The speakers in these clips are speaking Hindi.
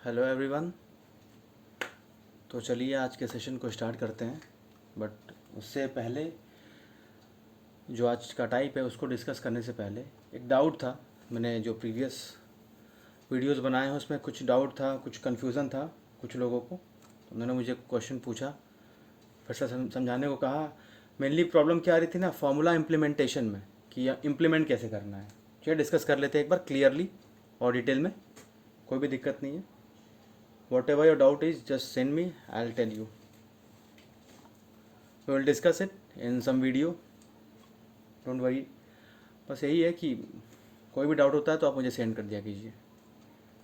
Hello everyone. तो चलिए आज के सेशन को स्टार्ट करते हैं। बट उससे पहले जो आज का टाइप है उसको डिस्कस करने से पहले एक डाउट था। मैंने जो प्रीवियस वीडियोस बनाए हैं उसमें कुछ डाउट था, कुछ कन्फ्यूज़न था कुछ लोगों को। तो उन्होंने मुझे क्वेश्चन पूछा, फिर से समझाने को कहा। मेनली प्रॉब्लम क्या आ रही थी ना, फार्मूला इम्प्लीमेंटेशन में, कि इम्प्लीमेंट कैसे करना है। चलिए डिस्कस कर लेते हैं एक बार क्लियरली और डिटेल में, कोई भी दिक्कत नहीं है। Whatever your doubt is, just send me, I'll tell you. We will discuss it in some video. Don't worry. बस यही है कि कोई भी डाउट होता है तो आप मुझे सेंड कर दिया कीजिए।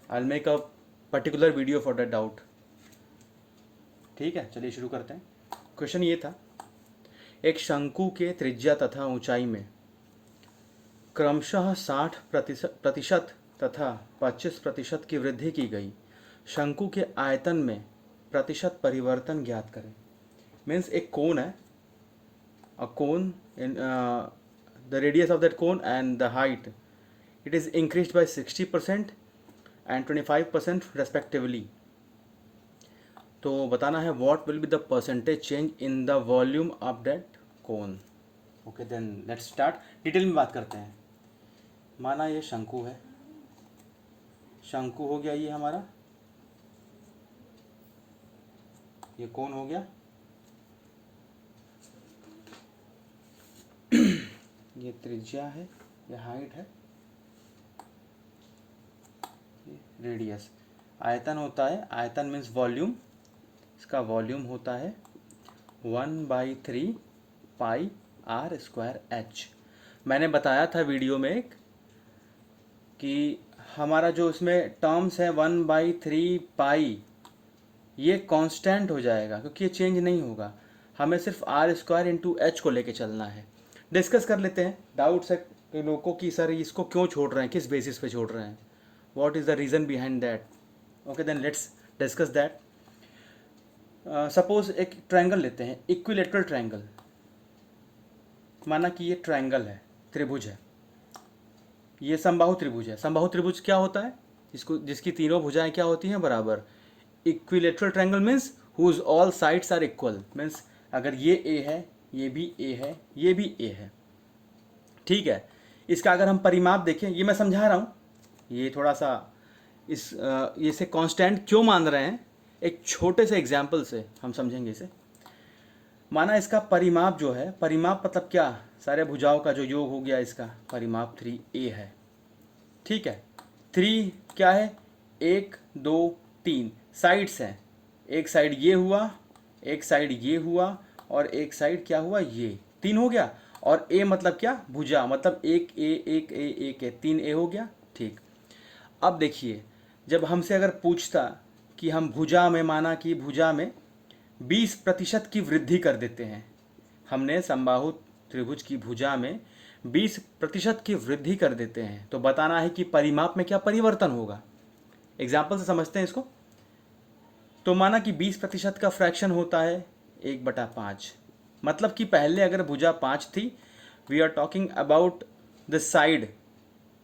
I'll make a particular video for that doubt. ठीक है, चलिए शुरू करते हैं। क्वेश्चन ये था, एक शंकु के त्रिज्या तथा ऊंचाई में क्रमशः 60% तथा 25% की वृद्धि की गई। शंकु के आयतन में प्रतिशत परिवर्तन ज्ञात करें। मीन्स एक कोन है, a cone in the radius of that cone and the height it is increased by 60% and 25% respectively. तो बताना है what will be the percentage change in the volume of that cone. Okay, then let's start. Detail में बात करते हैं। माना ये शंकु है, शंकु हो गया ये हमारा, ये कोन हो गया, ये त्रिज्या है, ये हाइट है, ये रेडियस। आयतन होता है, आयतन मीन्स वॉल्यूम, इसका वॉल्यूम होता है 1/3 पाई आर स्क्वायर एच। मैंने बताया था वीडियो में एक कि हमारा जो इसमें टर्म्स है 1/3 पाई, ये कांस्टेंट हो जाएगा क्योंकि ये चेंज नहीं होगा। हमें सिर्फ आर स्क्वायर इंटू एच को लेके चलना है। डिस्कस कर लेते हैं। डाउट्स है लोगों को कि सर इसको क्यों छोड़ रहे हैं, किस बेसिस पे छोड़ रहे हैं, what is the reason behind that. Okay, then let's discuss that. Suppose एक ट्रायंगल लेते हैं, इक्विलेटरल ट्रायंगल। माना कि ये ट्रायंगल है, त्रिभुज है, ये समबाहु त्रिभुज है। समबाहु त्रिभुज क्या होता है, जिसकी तीनों भुजाएं क्या होती हैं, बराबर। Equilateral triangle means whose all sides are equal. Means अगर ये ए है, ये भी ए है, ये भी ए है, ठीक है। इसका अगर हम परिमाप देखें, ये मैं समझा रहा हूँ, ये थोड़ा सा ये से कांस्टेंट क्यों मान रहे हैं, एक छोटे से एग्जाम्पल से हम समझेंगे इसे। माना इसका परिमाप जो है, परिमाप मतलब क्या, सारे भुजाओं का जो योग हो गया, इसका परिमाप 3a है, ठीक है। 3 क्या है, 1 2 3 साइड्स हैं। एक साइड ये हुआ, एक साइड ये हुआ, और एक साइड क्या हुआ, ये 3 हो गया। और a मतलब क्या, भुजा, मतलब एक a एक a एक a, 3a हो गया, ठीक। अब देखिए, जब हमसे अगर पूछता कि हम भुजा में, माना कि भुजा में 20% की वृद्धि कर देते हैं, हमने समबाहु त्रिभुज की भुजा में 20% की वृद्धि कर देते हैं, तो बताना है कि परिमाप में क्या परिवर्तन होगा। एग्जाम्पल से समझते हैं इसको। तो माना कि 20% का फ्रैक्शन होता है 1/5, मतलब कि पहले अगर भुजा 5 थी, we are talking about the side,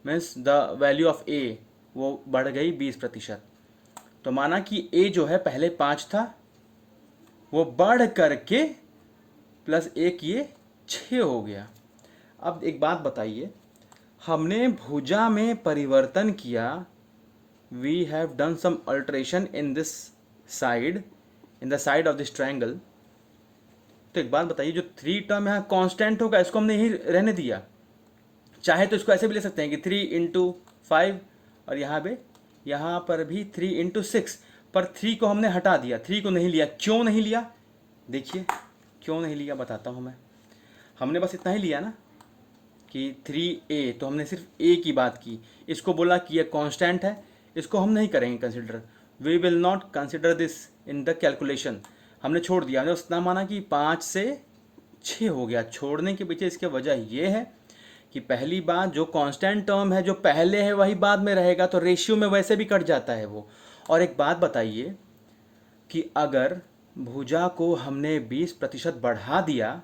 means the value of A, वो बढ़ गई 20%। तो माना कि ए जो है पहले 5 था, वो बढ़ करके प्लस 1 ये 6 हो गया। अब एक बात बताइए, हमने भुजा में परिवर्तन किया, we have done some alteration in this side, in the side of this triangle. तो एक बात बताइए, जो 3 टर्म यहाँ कांस्टेंट होगा, इसको हमने यही रहने दिया। चाहे तो इसको ऐसे भी ले सकते हैं कि 3 × 5, और यहाँ पर भी 3 × 6, पर 3 को हमने हटा दिया, 3 को नहीं लिया। क्यों नहीं लिया, देखिए क्यों नहीं लिया, बताता हूँ मैं। हमने बस इतना ही लिया ना कि 3a, तो हमने सिर्फ a की बात की, इसको बोला कि ये कांस्टेंट है, इसको हम नहीं करेंगे consider, we will not consider this in the calculation. हमने छोड़ दिया, हमने उतना माना कि 5 से 6 हो गया। छोड़ने के पीछे इसकी वजह ये है कि पहली बात, जो कांस्टेंट टर्म है जो पहले है वही बाद में रहेगा, तो रेशियो में वैसे भी कट जाता है वो। और एक बात बताइए कि अगर भुजा को हमने 20% बढ़ा दिया,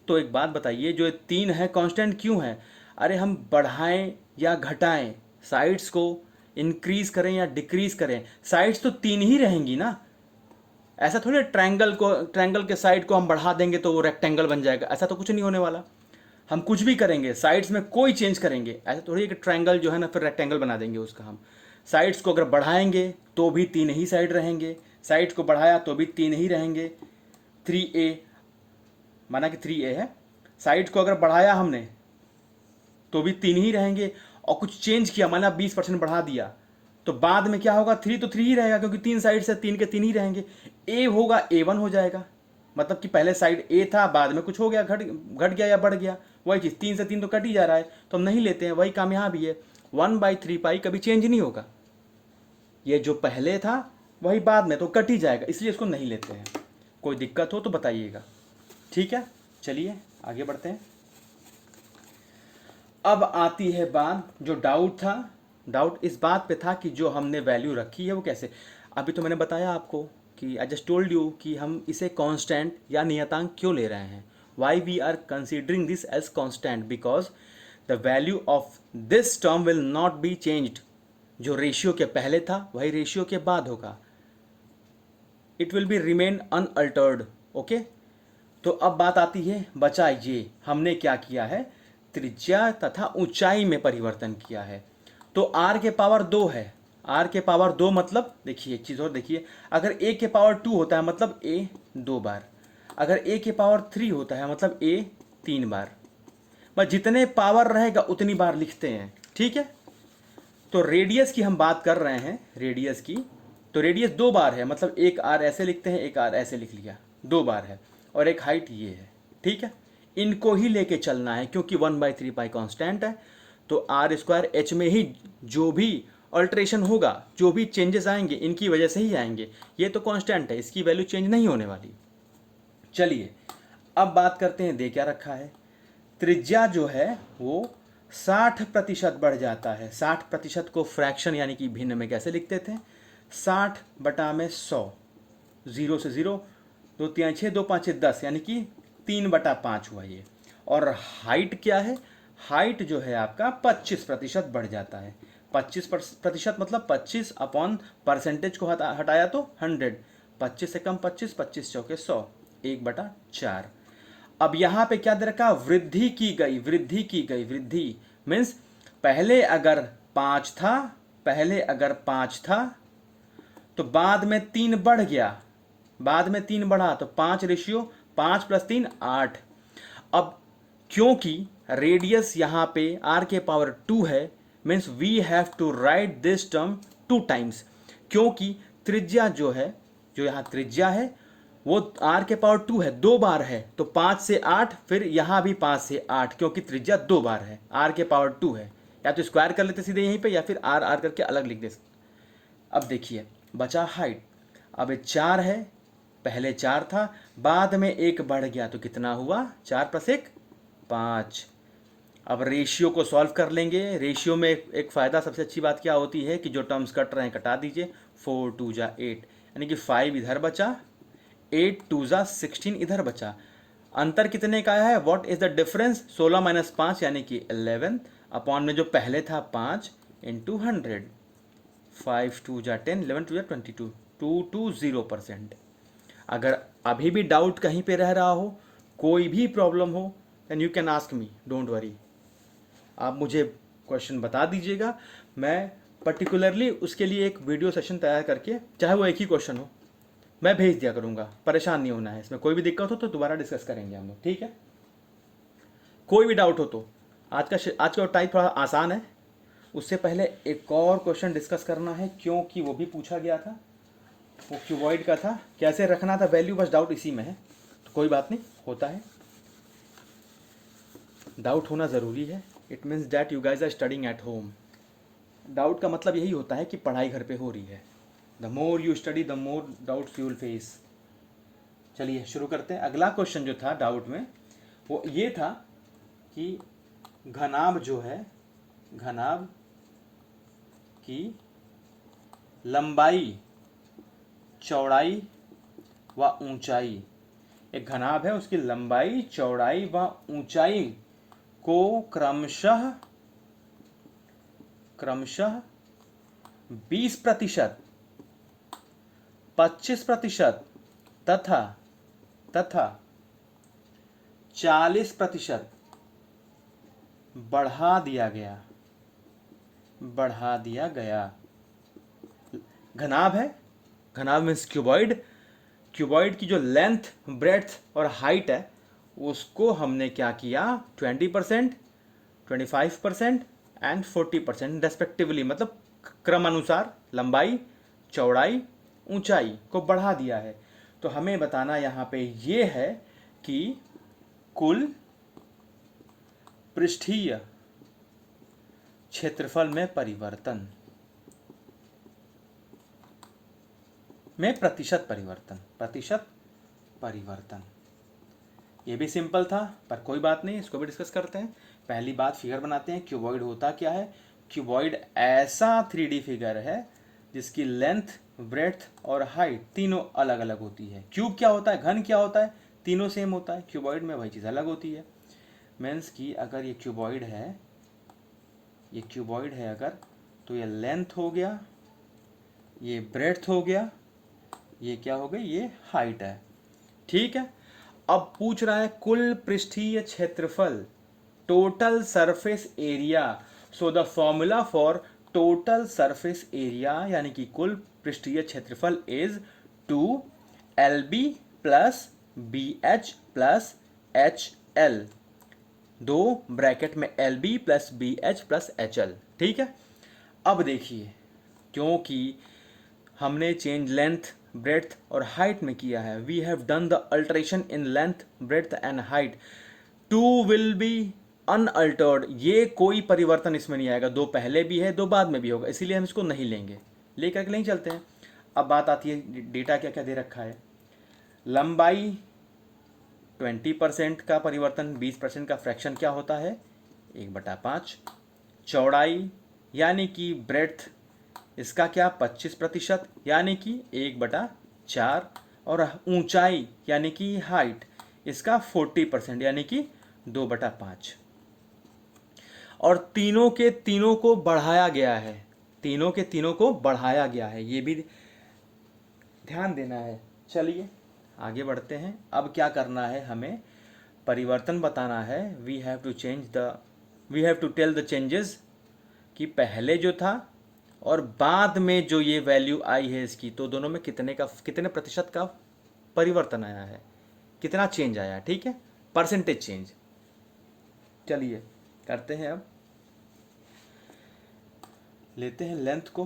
तो एक बात बताइए, जो 3 है कांस्टेंट क्यों है। अरे हम बढ़ाएं या घटाएं साइड्स को, इंक्रीज करें या डिक्रीज करें, साइड्स तो 3 ही रहेंगी ना। ऐसा थोड़ी ट्रायंगल के साइड को हम बढ़ा देंगे तो वो रेक्टेंगल बन जाएगा, ऐसा तो कुछ नहीं होने वाला। हम कुछ भी करेंगे साइड्स में कोई चेंज करेंगे, ऐसा थोड़ी है कि ट्रायंगल जो है ना फिर रेक्टेंगल बना देंगे उसका हम। साइड्स को अगर बढ़ाएंगे तो भी 3 ही साइड रहेंगे, साइड्स को बढ़ाया तो भी 3 ही रहेंगे। 3a माना कि 3a है, साइड को अगर बढ़ाया हमने तो भी 3 ही रहेंगे, और कुछ चेंज किया माना 20% बढ़ा दिया तो बाद में क्या होगा, 3 तो 3 ही रहेगा क्योंकि 3 साइड से 3 के 3 ही रहेंगे। a होगा a1 हो जाएगा, मतलब कि पहले साइड a था बाद में कुछ हो गया, घट गया या बढ़ गया, वही चीज़ 3 से 3 तो कट ही जा रहा है तो हम नहीं लेते हैं। वही काम यहाँ भी है, 1/3 पाई कभी चेंज नहीं होगा, ये जो पहले था वही बाद में तो कट ही जाएगा, इसलिए इसको नहीं लेते हैं। कोई दिक्कत हो तो बताइएगा, ठीक है। चलिए आगे बढ़ते हैं। अब आती है बात जो डाउट था, डाउट इस बात पे था कि जो हमने वैल्यू रखी है वो कैसे। अभी तो मैंने बताया आपको कि आई जस्ट टोल्ड यू कि हम इसे कांस्टेंट या नियतांक क्यों ले रहे हैं। Why we are considering this as constant, because the value of this term will not be changed. जो रेशियो के पहले था वही रेशियो के बाद होगा, it will be remain unaltered. Okay, तो अब बात आती है बचा ये हमने क्या किया है, त्रिज्या तथा ऊंचाई में परिवर्तन किया है। तो r के पावर 2 है, r के पावर 2 मतलब देखिए एक चीज़ और देखिए, अगर a के पावर 2 होता है मतलब a 2 बार, अगर a के पावर 3 होता है मतलब a 3 बार, बस जितने पावर रहेगा उतनी बार लिखते हैं, ठीक है। तो रेडियस की हम बात कर रहे हैं, रेडियस की, तो रेडियस 2 बार है मतलब एक r ऐसे लिखते हैं, एक r ऐसे लिख लिया, 2 बार है, और एक हाइट ये है, ठीक है। इनको ही लेके चलना है क्योंकि 1/3 पाई कांस्टेंट है, तो आर स्क्वायर एच में ही जो भी अल्ट्रेशन होगा, जो भी चेंजेस आएंगे इनकी वजह से ही आएंगे, ये तो कांस्टेंट है, इसकी वैल्यू चेंज नहीं होने वाली। चलिए अब बात करते हैं, दे क्या रखा है, त्रिज्या जो है वो 60% बढ़ जाता है। 60% को फ्रैक्शन यानी कि भिन्न में कैसे लिखते थे, 60/100, 0 से 0, 2 3 6, 2 5 10 यानी कि 3/5 हुआ ये। और हाइट क्या है, हाइट जो है आपका 25% बढ़ जाता है। 25% मतलब 25 अपॉन परसेंटेज को हटाया तो 100, 25 से कम 25, 25 चौके 100, 1/4। अब यहाँ पे क्या दे रखा, वृद्धि की गई, वृद्धि की गई, वृद्धि मीन्स पहले अगर 5 था, पहले अगर 5 था तो बाद में 3 बढ़ गया, बाद में 3 बढ़ा तो 5 रेशियो 5 + 3 8। अब क्योंकि रेडियस यहाँ पे r के पावर 2 है, means we have to write this term 2 times, क्योंकि त्रिज्या जो है, जो यहाँ त्रिज्या है वो r के पावर 2 है, 2 बार है, तो 5 से 8, फिर यहाँ भी 5 से 8 क्योंकि त्रिज्या 2 बार है, r के पावर 2 है। या तो स्क्वायर कर लेते सीधे यहीं पे, या फिर r r करके अलग लिख दे। अब देखिए बचा हाइट, अब 4 है, पहले 4 था, बाद में 1 बढ़ गया तो कितना हुआ, 4 + 1 5। अब रेशियो को सॉल्व कर लेंगे। रेशियो में एक फ़ायदा, सबसे अच्छी बात क्या होती है कि जो टर्म्स कट रहे हैं कटा दीजिए, 4 2 जा 8 यानी कि 5 इधर बचा, 8 2 जा 16 इधर बचा। अंतर कितने का है, व्हाट इज द डिफरेंस, 16 - 5 यानी कि 11 अपॉन में जो पहले था 5 × 100, 5 2 जा 10, 11 2 जा 22, 220%। अगर अभी भी डाउट कहीं पे रह रहा हो, कोई भी प्रॉब्लम हो, then you can ask me, don't worry. आप मुझे क्वेश्चन बता दीजिएगा, मैं पर्टिकुलरली उसके लिए एक वीडियो सेशन तैयार करके, चाहे वो एक ही क्वेश्चन हो, मैं भेज दिया करूँगा। परेशान नहीं होना है, इसमें कोई भी दिक्कत हो तो दोबारा डिस्कस करेंगे हम लोग, ठीक है। कोई भी डाउट हो तो आज का टाइप थोड़ा आसान है, उससे पहले एक और क्वेश्चन डिस्कस करना है क्योंकि वो भी पूछा गया था, वो क्यूबॉइड का था, कैसे रखना था वैल्यू, बस डाउट इसी में है। तो कोई बात नहीं, होता है, डाउट होना ज़रूरी है। It means that you guys are studying at home. Doubt का मतलब यही होता है कि पढ़ाई घर पे हो रही है। The more you study the more doubts you will face. चलिए शुरू करते हैं। अगला क्वेश्चन जो था डाउट में वो ये था कि घनाभ जो है, घनाभ की लंबाई, चौड़ाई व ऊंचाई, एक घनाभ है उसकी लंबाई, चौड़ाई व ऊंचाई को क्रमशः 20%, 25% तथा 40% बढ़ा दिया गया। घनाभ है, घनाभ मीन्स क्यूबॉइड। क्यूबॉइड की जो लेंथ, ब्रेड्थ और हाइट है उसको हमने क्या किया, 20%, 25% एंड 40% रेस्पेक्टिवली, मतलब क्रमानुसार लंबाई, चौड़ाई, ऊंचाई को बढ़ा दिया है। तो हमें बताना यहाँ पे ये है कि कुल पृष्ठीय क्षेत्रफल में परिवर्तन में प्रतिशत परिवर्तन। ये भी सिंपल था पर कोई बात नहीं, इसको भी डिस्कस करते हैं। पहली बात फिगर बनाते हैं। क्यूबॉइड होता क्या है? क्यूबॉइड ऐसा 3D फिगर है जिसकी लेंथ, ब्रेड्थ और हाइट तीनों अलग अलग होती है। क्यूब क्या होता है, घन क्या होता है, तीनों सेम होता है। क्यूबॉइड में वही चीज़ अलग होती है। मीन्स कि अगर ये क्यूबॉइड है अगर, तो ये लेंथ हो गया, ये ब्रेड्थ हो गया, ये क्या हो गई, ये हाइट है। ठीक है। अब पूछ रहा है कुल पृष्ठीय क्षेत्रफल, total surface area. So the formula for total surface area यानी कि कुल पृष्ठीय क्षेत्रफल is 2LB plus BH plus HL, दो ब्रैकेट में LB plus BH plus HL। ठीक है। अब देखिए, क्योंकि हमने चेंज लेंथ, ब्रेड्थ और हाइट में किया है, we have done the alteration in length, breadth and height, 2 will be unaltered. ये कोई परिवर्तन इसमें नहीं आएगा, 2 पहले भी है 2 बाद में भी होगा, इसीलिए हम इसको नहीं लेंगे, लेकर के नहीं चलते हैं। अब बात आती है डेटा क्या क्या दे रखा है। लंबाई 20% का परिवर्तन, 20% का फ्रैक्शन क्या होता है, 1/5। चौड़ाई यानी कि ब्रेड्थ, इसका क्या 25% यानी कि 1/4। और ऊंचाई यानी कि हाइट, इसका 40% यानी कि 2/5। और तीनों के तीनों को बढ़ाया गया है, तीनों के तीनों को बढ़ाया गया है, ये भी ध्यान देना है। चलिए आगे बढ़ते हैं। अब क्या करना है, हमें परिवर्तन बताना है। We have to tell the changes, कि पहले जो था और बाद में जो ये वैल्यू आई है इसकी, तो दोनों में कितने प्रतिशत का परिवर्तन आया है, कितना चेंज आया। ठीक है, परसेंटेज चेंज। चलिए करते हैं। अब लेते हैं लेंथ को।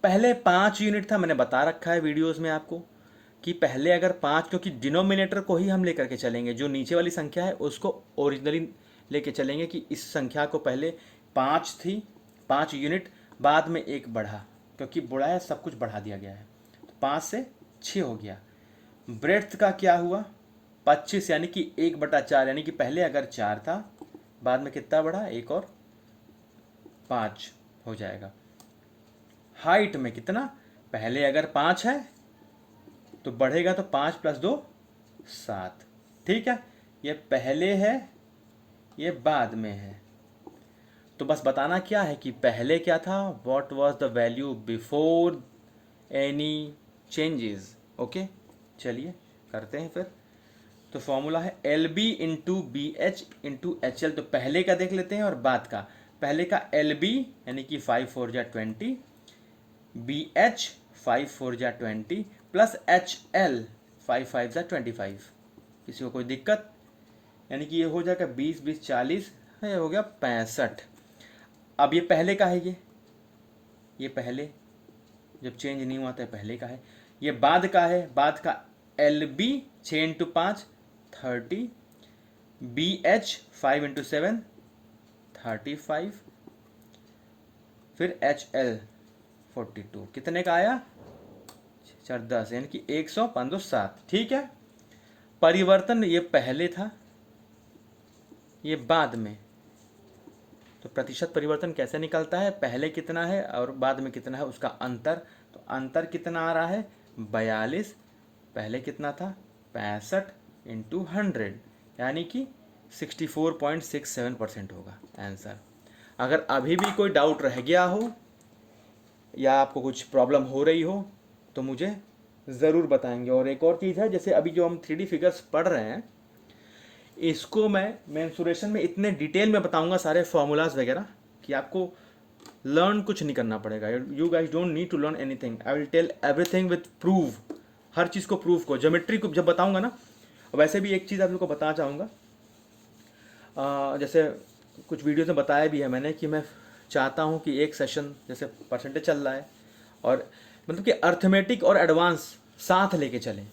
पहले 5 यूनिट था, मैंने बता रखा है वीडियोस में आपको कि पहले अगर 5, क्योंकि डिनोमिनेटर को ही हम लेकर के चलेंगे, जो नीचे वाली संख्या है उसको ओरिजिनली लेके चलेंगे, कि इस संख्या को पहले 5 थी, 5 यूनिट, बाद में 1 बढ़ा, क्योंकि बुढ़ा है सब कुछ बढ़ा दिया गया है, तो 5 से 6 हो गया। ब्रेड्थ का क्या हुआ, 25 यानी कि 1/4, यानी कि पहले अगर 4 था, बाद में कितना बढ़ा, 1 और 5 हो जाएगा। हाइट में कितना, पहले अगर 5 है तो बढ़ेगा तो 5 + 2 7। ठीक है, ये पहले है, ये बाद में है। तो बस बताना क्या है कि पहले क्या था, what was the value before any changes. Okay, चलिए करते हैं फिर। तो फॉर्मूला है LB into BH into HL। तो पहले का देख लेते हैं और बाद का। पहले का LB यानी कि 5 4 जा 20, BH 5 4 जा 20 प्लस HL 5 5 जा 25। किसी को कोई दिक्कत, यानी कि ये हो जाएगा 20 20 40 है, हो गया 65। अब ये पहले का है, ये पहले जब चेंज नहीं हुआ था पहले का है। ये बाद का है, बाद का LB 6 इंटू 5 30, BH 5 इंटू 7 35, फिर HL 42। कितने का आया, 10, यानी कि 100 5 2 7। ठीक है, परिवर्तन ये पहले था, ये बाद में। तो प्रतिशत परिवर्तन कैसे निकलता है, पहले कितना है और बाद में कितना है उसका अंतर। तो अंतर कितना आ रहा है, 42। पहले कितना था, 65 इंटू 100, यानी कि 64.67% होगा आंसर। अगर अभी भी कोई डाउट रह गया हो या आपको कुछ प्रॉब्लम हो रही हो तो मुझे ज़रूर बताएंगे। और एक और चीज़ है, जैसे अभी जो हम 3D फिगर्स पढ़ रहे हैं, इसको मैं मेंसुरेशन में इतने डिटेल में बताऊंगा सारे फॉर्मूलाज वगैरह कि आपको लर्न कुछ नहीं करना पड़ेगा। You guys don't need to learn anything, I will tell everything with prove, हर चीज़ को प्रूव को ज्योमेट्री को जब बताऊंगा ना। वैसे भी एक चीज़ आप लोग को बताना चाहूँगा, जैसे कुछ वीडियोज़ में बताया भी है मैंने कि मैं चाहता हूँ कि एक सेशन जैसे परसेंटेज चल रहा है और मतलब कि अर्थमेटिक और एडवांस साथ लेके चलें,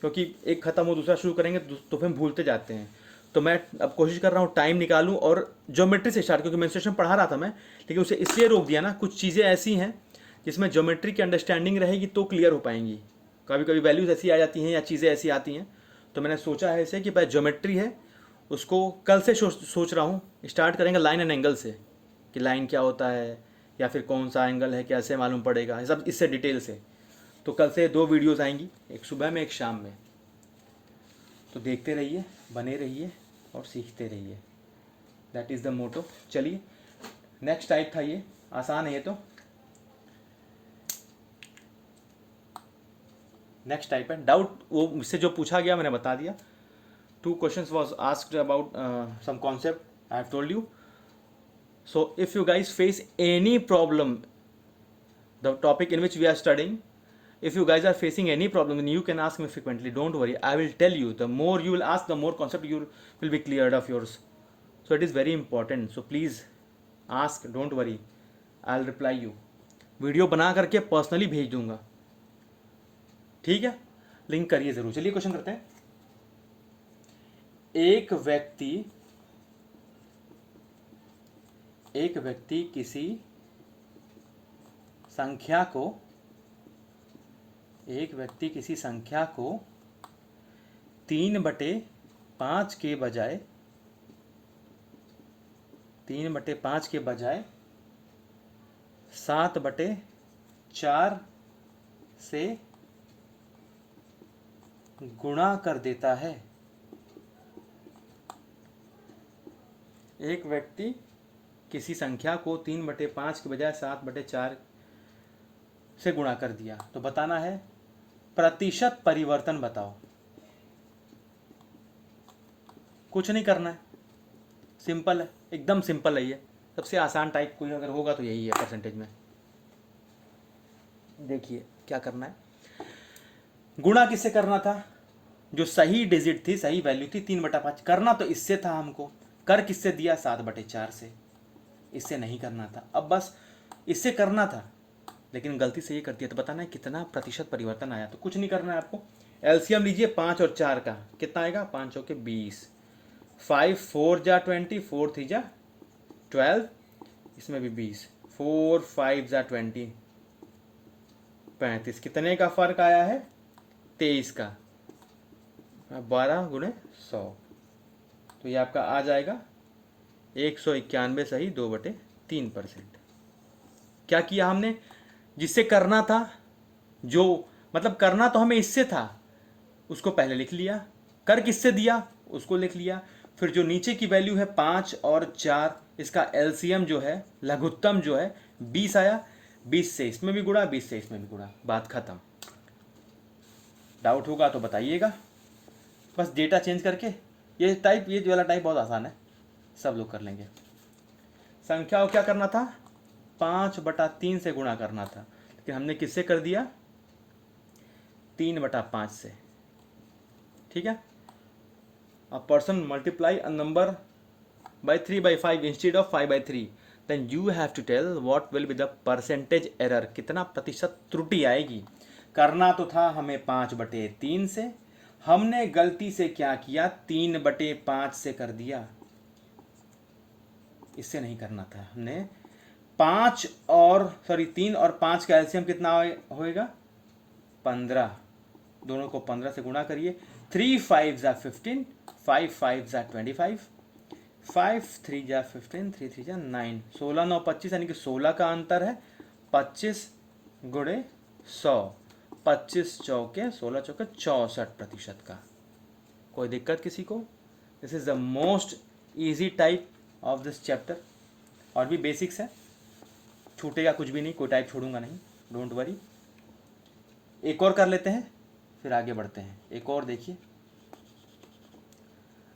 क्योंकि एक ख़त्म हो दूसरा शुरू करेंगे तो फिर भूलते जाते हैं। तो मैं अब कोशिश कर रहा हूँ टाइम निकालूँ और ज्योमेट्री से स्टार्ट, क्योंकि मेंस्ट्रुएशन पढ़ा रहा था मैं, लेकिन उसे इसलिए रोक दिया ना, कुछ चीज़ें ऐसी हैं जिसमें ज्योमेट्री की अंडरस्टैंडिंग रहेगी तो क्लियर हो पाएंगी। कभी कभी वैल्यूज़ ऐसी आ जाती हैं या चीज़ें ऐसी आती हैं, तो मैंने सोचा है इसे कि भाई ज्योमेट्री है उसको कल से सोच रहा हूँ स्टार्ट करेंगे लाइन एंड एंगल से, कि लाइन क्या होता है या फिर कौन सा एंगल है कैसे मालूम पड़ेगा, सब इससे डिटेल से। तो कल से 2 वीडियोज़ आएंगी, एक सुबह में एक शाम में। तो देखते रहिए, बने रहिए और सीखते रहिए, दैट इज़ द मोटो। चलिए नेक्स्ट टाइप था, ये आसान है ये तो। नेक्स्ट टाइप है डाउट, वो मुझसे जो पूछा गया मैंने बता दिया। 2 questions was asked about some concept I have told you. So if you guys face any problem, the topic in which we are studying, if you guys are facing any problem, then you can ask me frequently, don't worry, I will tell you. The more you will ask, the more concept you will be cleared of yours. So it is very important, so please ask, don't worry, I'll reply you. Video बना करके पर्सनली भेज दूंगा, ठीक है? लिंक करिए ज़रूर। चलिए क्वेश्चन करते हैं। एक व्यक्ति किसी संख्या को 3/5 के बजाय 7/4 से गुणा कर देता है। एक व्यक्ति किसी संख्या को 3/5 के बजाय 7/4 से गुणा कर दिया, तो बताना है प्रतिशत परिवर्तन बताओ। कुछ नहीं करना है, सिंपल है, एकदम सिंपल है ये। सबसे आसान टाइप कोई अगर होगा तो यही है परसेंटेज में। देखिए क्या करना है, गुणा किससे करना था? जो सही डिजिट थी, सही वैल्यू थी 3/5, करना तो इससे था हमको। कर किससे दिया? 7/4 से। इससे नहीं करना था, अब बस इससे करना था, लेकिन गलती से ये कर दिया। तो बताना है कितना प्रतिशत परिवर्तन आया। तो कुछ नहीं करना है आपको, एलसीएम लीजिए 5 और 4 का, कितना आएगा? 5 चौके 20, 5 4 जा 20, 4 3 जा 12, इसमें भी 20, 4 5 जा 20, 35। कितने का फर्क आया है? 23 का। 12 गुणे 100, तो ये आपका आ जाएगा 191 सही 2/3%। क्या किया हमने? जिससे करना था, जो मतलब करना तो हमें इससे था, उसको पहले लिख लिया। कर किससे दिया? उसको लिख लिया। फिर जो नीचे की वैल्यू है 5 और 4, इसका एलसीएम जो है, लघुत्तम जो है 20 आया। 20 से इसमें भी गुणा, 20 से इसमें भी गुणा, बात खत्म। डाउट होगा तो बताइएगा, बस डेटा चेंज करके। ये वाला टाइप बहुत आसान है, सब लोग कर लेंगे। संख्या को क्या करना था? 5/3 से गुणा करना था, लेकिन हमने किससे कर दिया? 3/5 से। ठीक है। A person multiply a number by 3/5 instead of 5/3, then you have to tell what will be the percentage error, कितना प्रतिशत त्रुटि आएगी। करना तो था हमें 5/3 से, हमने गलती से क्या किया? 3/5 से कर दिया। इससे नहीं करना था, हमने 3 और 5 का एलसीएम कितना होएगा? 15। दोनों को 15 से गुणा करिए। 3 5 जा 15, 5 5 जा 25, 5 3 जा 15, 3 3 जा 9, 16 9 25, यानी कि 16 का अंतर है। 25 गुणे 100, 25 चौके 16 चौके 64% का। कोई दिक्कत किसी को? This is the most easy type of this chapter. और भी बेसिक्स है, छूटेगा कुछ भी नहीं, कोई टाइप छोड़ूंगा नहीं, डोंट वरी। एक और कर लेते हैं फिर आगे बढ़ते हैं। एक और देखिए,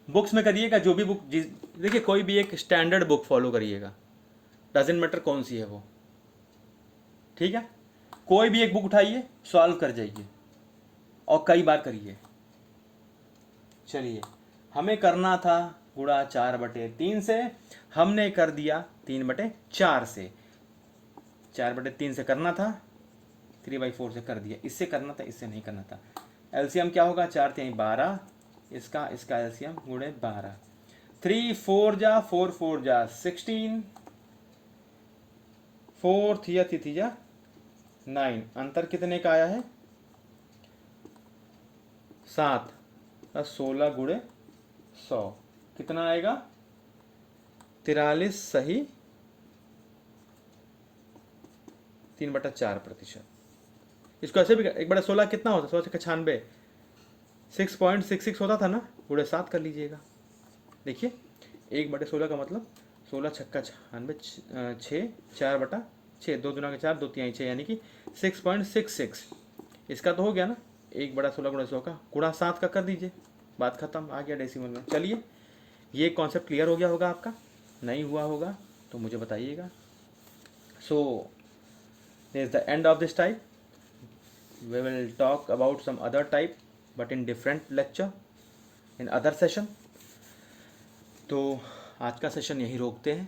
बुक्स में करिएगा जो भी बुक, देखिए कोई भी एक स्टैंडर्ड बुक फॉलो करिएगा, डजेंट मैटर कौन सी है वो, ठीक है। कोई भी एक बुक उठाइए, सॉल्व कर जाइए और कई बार करिए। चलिए, हमें करना था गुणा 4/3 से, हमने कर दिया 3/4 से। 4/3 से करना था, 3/4 से कर दिया। इससे करना था, इससे नहीं करना था। एलसीएम क्या होगा, 4×3 12, इसका एलसीएम गुणे 12। 3 4 जा 4 4 जा 16, 4 थिया 9। अंतर कितने का आया है, 7 और 16 गुणे 100 कितना आएगा, 43 सही 3/4%। इसको ऐसे भी 1/16 कितना होता है, 16×96 6.66 होता था ना, गुणे 7 कर लीजिएगा। देखिए 1/16 का मतलब 16×96 6, 4/6, 2×4 2×3 6, यानी कि 6.66। इसका तो हो गया ना, 1/16 गुणा 100 का गुणा 7 का कर दीजिए, बात खत्म, आ गया डेसिमल में। चलिए, ये कॉन्सेप्ट क्लियर हो गया होगा आपका, नहीं हुआ होगा तो मुझे बताइएगा। So this is the end of this type. We will talk about some other type but in different lecture in other session। तो आज का सेशन यही रोकते हैं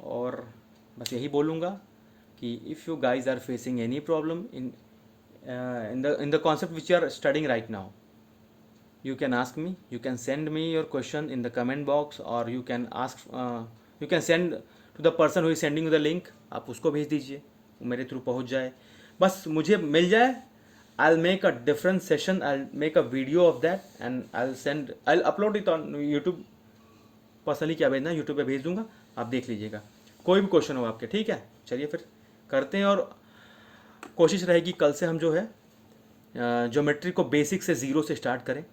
और बस यही बोलूँगा कि if you guys are facing any problem in the concept which you are studying right now, you can ask me, you can send me your question in the comment box, or you can ask you can send to the person who is sending you the link। आप उसको भेज दीजिए, वो मेरे थ्रू पहुँच जाए, बस मुझे मिल जाए। I'll make a different session, I'll make a video of that and I'll upload it on YouTube। Personally क्या भेजना, यूट्यूब पे भेज दूंगा, आप देख लीजिएगा, कोई भी क्वेश्चन हो आपके, ठीक है। चलिए फिर करते हैं, और कोशिश रहेगी कल से हम जो है ज्योमेट्री को बेसिक से 0 से स्टार्ट करें।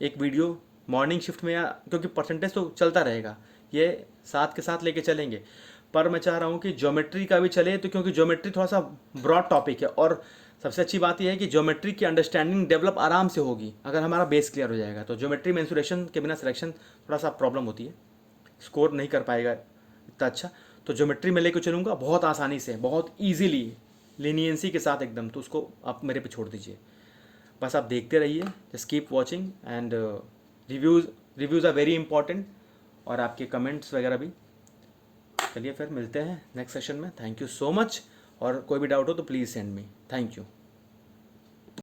एक वीडियो मॉर्निंग शिफ्ट में, या क्योंकि परसेंटेज तो चलता रहेगा, ये साथ के साथ लेके चलेंगे, पर मैं चाह रहा हूँ कि ज्योमेट्री का भी चले, तो क्योंकि ज्योमेट्री थोड़ा सा ब्रॉड टॉपिक है, और सबसे अच्छी बात यह है कि ज्योमेट्री की अंडरस्टैंडिंग डेवलप आराम से होगी अगर हमारा बेस क्लियर हो जाएगा। तो ज्योमेट्री मेंसुरेशन के बिना सिलेक्शन थोड़ा सा प्रॉब्लम होती है, स्कोर नहीं कर पाएगा इतना अच्छा। तो ज्योमेट्री में लेकर चलूँगा बहुत आसानी से, बहुत ईजीली, लीनियंसी के साथ एकदम, तो उसको आप मेरे पे छोड़ दीजिए, बस आप देखते रहिए। Just keep watching and reviews are very important, और आपके कमेंट्स वगैरह भी। चलिए फिर मिलते हैं नेक्स्ट सेशन में। थैंक यू सो मच, और कोई भी डाउट हो तो please send me. Thank you.